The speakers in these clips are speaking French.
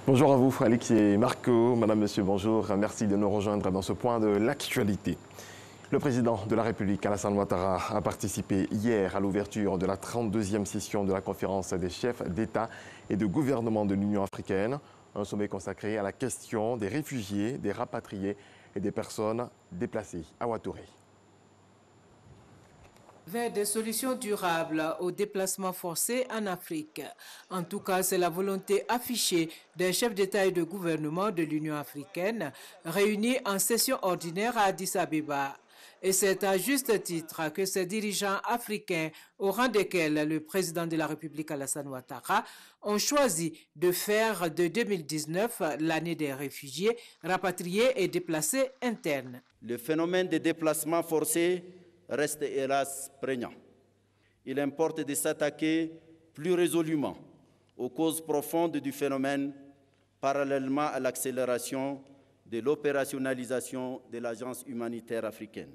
Bonjour à vous, Alix et Marco. Madame, Monsieur, bonjour. Merci de nous rejoindre dans ce point de l'actualité. Le président de la République, Alassane Ouattara, a participé hier à l'ouverture de la 32e session de la conférence des chefs d'État et de gouvernement de l'Union africaine, un sommet consacré à la question des réfugiés, des rapatriés et des personnes déplacées à Ouattouré. Vers des solutions durables aux déplacements forcés en Afrique. En tout cas, c'est la volonté affichée des chefs d'État et de gouvernement de l'Union africaine réunis en session ordinaire à Addis Abeba. Et c'est à juste titre que ces dirigeants africains, au rang desquels le président de la République Alassane Ouattara, ont choisi de faire de 2019 l'année des réfugiés, rapatriés et déplacés internes. Le phénomène des déplacements forcés reste hélas prégnant. Il importe de s'attaquer plus résolument aux causes profondes du phénomène, parallèlement à l'accélération de l'opérationnalisation de l'Agence humanitaire africaine.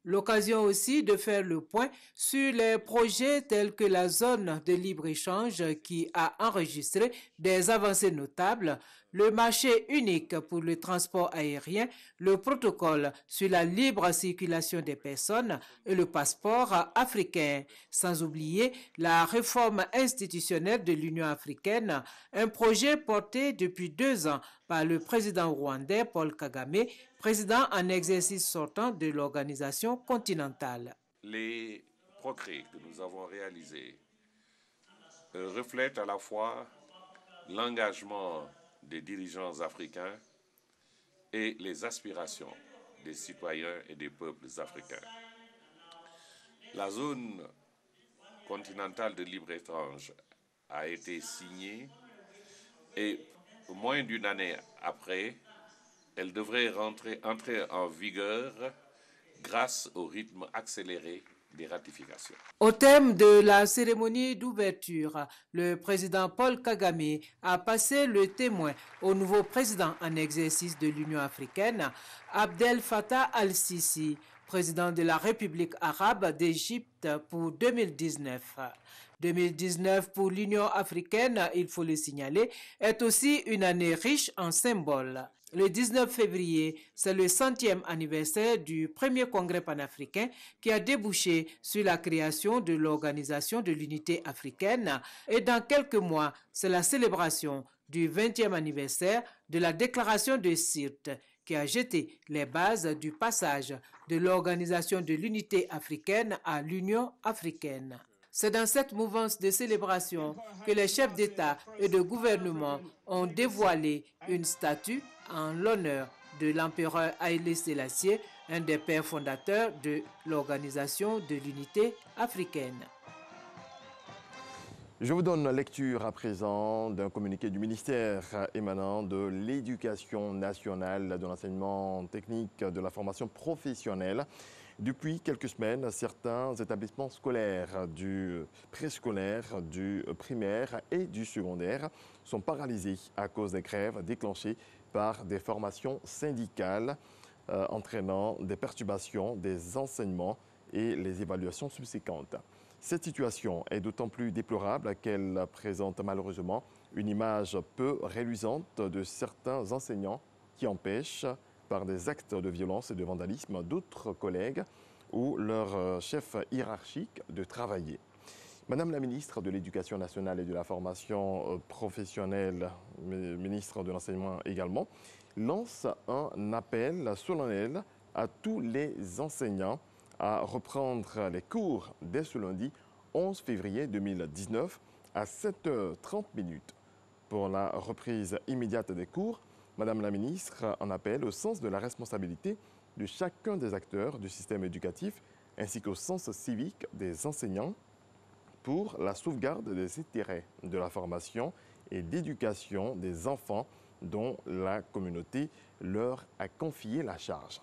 L'occasion aussi de faire le point sur les projets tels que la zone de libre-échange qui a enregistré des avancées notables, le marché unique pour le transport aérien, le protocole sur la libre circulation des personnes et le passeport africain, sans oublier la réforme institutionnelle de l'Union africaine, un projet porté depuis 2 ans par le président rwandais Paul Kagame, président en exercice sortant de l'organisation continentale. Les progrès que nous avons réalisés reflètent à la fois l'engagement des dirigeants africains et les aspirations des citoyens et des peuples africains. La zone continentale de libre-échange a été signée et moins d'une année après, elle devrait entrer en vigueur grâce au rythme accéléré des ratifications. Au thème de la cérémonie d'ouverture, le président Paul Kagame a passé le témoin au nouveau président en exercice de l'Union africaine, Abdel Fattah al-Sisi, président de la République arabe d'Égypte pour 2019. 2019 pour l'Union africaine, il faut le signaler, est aussi une année riche en symboles. Le 19 février, c'est le 100e anniversaire du premier congrès panafricain qui a débouché sur la création de l'Organisation de l'Unité africaine. Et dans quelques mois, c'est la célébration du 20e anniversaire de la déclaration de Sirte qui a jeté les bases du passage de l'Organisation de l'Unité africaine à l'Union africaine. C'est dans cette mouvance de célébration que les chefs d'État et de gouvernement ont dévoilé une statue en l'honneur de l'empereur Haïlé Sélassié, un des pères fondateurs de l'Organisation de l'Unité africaine. Je vous donne lecture à présent d'un communiqué du ministère émanant de l'Éducation nationale, de l'enseignement technique, de la formation professionnelle. Depuis quelques semaines, certains établissements scolaires du préscolaire, du primaire et du secondaire sont paralysés à cause des grèves déclenchées par des formations syndicales entraînant des perturbations des enseignements et les évaluations subséquentes. Cette situation est d'autant plus déplorable qu'elle présente malheureusement une image peu reluisante de certains enseignants qui empêchent, par des actes de violence et de vandalisme, d'autres collègues ou leurs chefs hiérarchiques de travailler. Madame la ministre de l'Éducation nationale et de la formation professionnelle, ministre de l'Enseignement également, lance un appel solennel à tous les enseignants à reprendre les cours dès ce lundi 11 février 2019 à 7h30 pour la reprise immédiate des cours. Madame la ministre en appelle au sens de la responsabilité de chacun des acteurs du système éducatif ainsi qu'au sens civique des enseignants pour la sauvegarde des intérêts de la formation et d'éducation des enfants dont la communauté leur a confié la charge.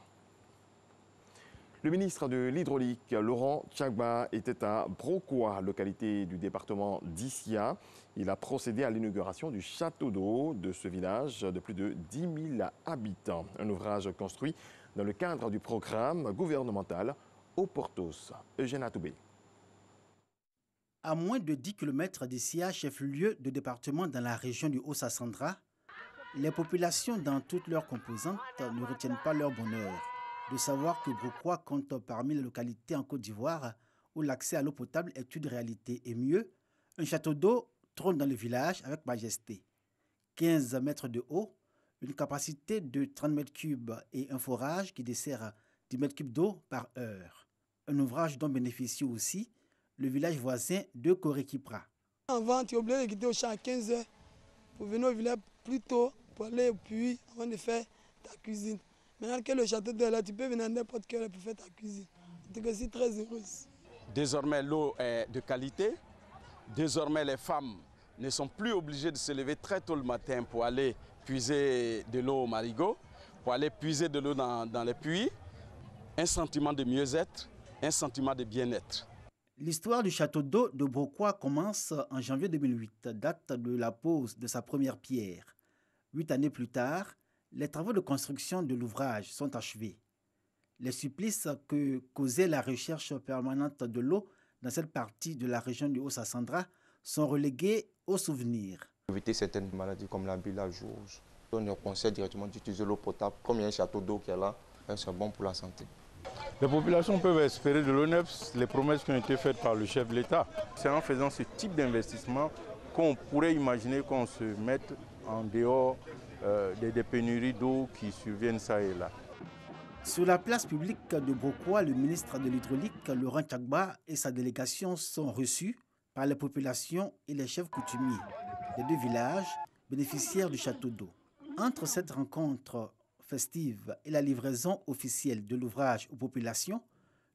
Le ministre de l'Hydraulique, Laurent Tchagba, était à Brokoua, localité du département d'Issia. Il a procédé à l'inauguration du château d'eau de ce village de plus de 10 000 habitants. Un ouvrage construit dans le cadre du programme gouvernemental Eau Portos. Eugène Atoubé. À moins de 10 km d'Issia, chef-lieu de département dans la région du Haut-Sassandra, Les populations dans toutes leurs composantes ne retiennent pas leur bonheur de savoir que Brokwa compte parmi les localités en Côte d'Ivoire où l'accès à l'eau potable est une réalité. Et mieux, un château d'eau trône dans le village avec majesté. 15 mètres de haut, une capacité de 30 mètres cubes et un forage qui dessert 10 mètres cubes d'eau par heure. Un ouvrage dont bénéficie aussi le village voisin de Korekipra. Avant, tu es obligé de quitter au champ à 15 heures pour venir au village plus tôt pour aller au puits avant de faire ta cuisine. Maintenant que le château d'eau est là, tu peux venir à n'importe quelle heure pour faire ta cuisine. Je suis très heureuse. Désormais, l'eau est de qualité. Désormais, les femmes ne sont plus obligées de se lever très tôt le matin pour aller puiser de l'eau au marigot, pour aller puiser de l'eau dans les puits. Un sentiment de mieux-être, un sentiment de bien-être. L'histoire du château d'eau de Brokwa commence en janvier 2008, date de la pose de sa première pierre. 8 années plus tard, les travaux de construction de l'ouvrage sont achevés. Les supplices que causait la recherche permanente de l'eau dans cette partie de la région du Haut-Sassandra sont relégués au souvenir. Éviter certaines maladies comme la bilharziose. On nous conseille directement d'utiliser l'eau potable. Comme il y a un château d'eau qui est là, c'est bon pour la santé. Les populations peuvent espérer de l'ONEPS les promesses qui ont été faites par le chef de l'État. C'est en faisant ce type d'investissement qu'on pourrait imaginer qu'on se mette en dehors des pénuries d'eau qui surviennent ça et là. Sur la place publique de Brokwa, le ministre de l'Hydraulique, Laurent Tchagba, et sa délégation sont reçus par les populations et les chefs coutumiers des 2 villages bénéficiaires du château d'eau. Entre cette rencontre festive et la livraison officielle de l'ouvrage aux populations,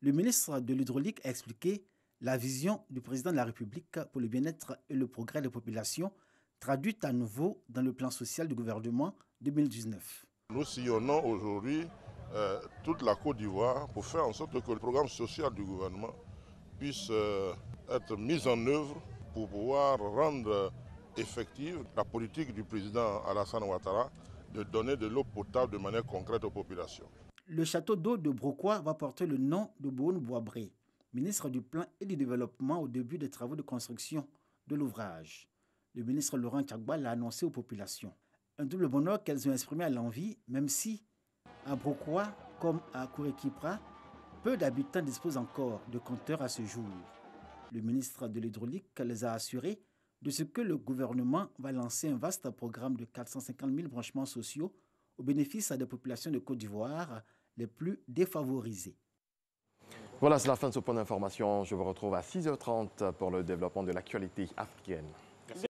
le ministre de l'Hydraulique a expliqué la vision du président de la République pour le bien-être et le progrès des populations, traduite à nouveau dans le plan social du gouvernement 2019. Nous sillonnons aujourd'hui toute la Côte d'Ivoire pour faire en sorte que le programme social du gouvernement puisse être mis en œuvre pour pouvoir rendre effective la politique du président Alassane Ouattara de donner de l'eau potable de manière concrète aux populations. Le château d'eau de Brokwa va porter le nom de Boun Boabré, ministre du Plan et du Développement au début des travaux de construction de l'ouvrage. Le ministre Laurent Tchagba l'a annoncé aux populations. Un double bonheur qu'elles ont exprimé à l'envi, même si, à Brokwa comme à Korekipra, peu d'habitants disposent encore de compteurs à ce jour. Le ministre de l'Hydraulique les a assurés de ce que le gouvernement va lancer un vaste programme de 450 000 branchements sociaux au bénéfice des populations de Côte d'Ivoire les plus défavorisées. Voilà, c'est la fin de ce point d'information. Je vous retrouve à 6h30 pour le développement de l'actualité africaine.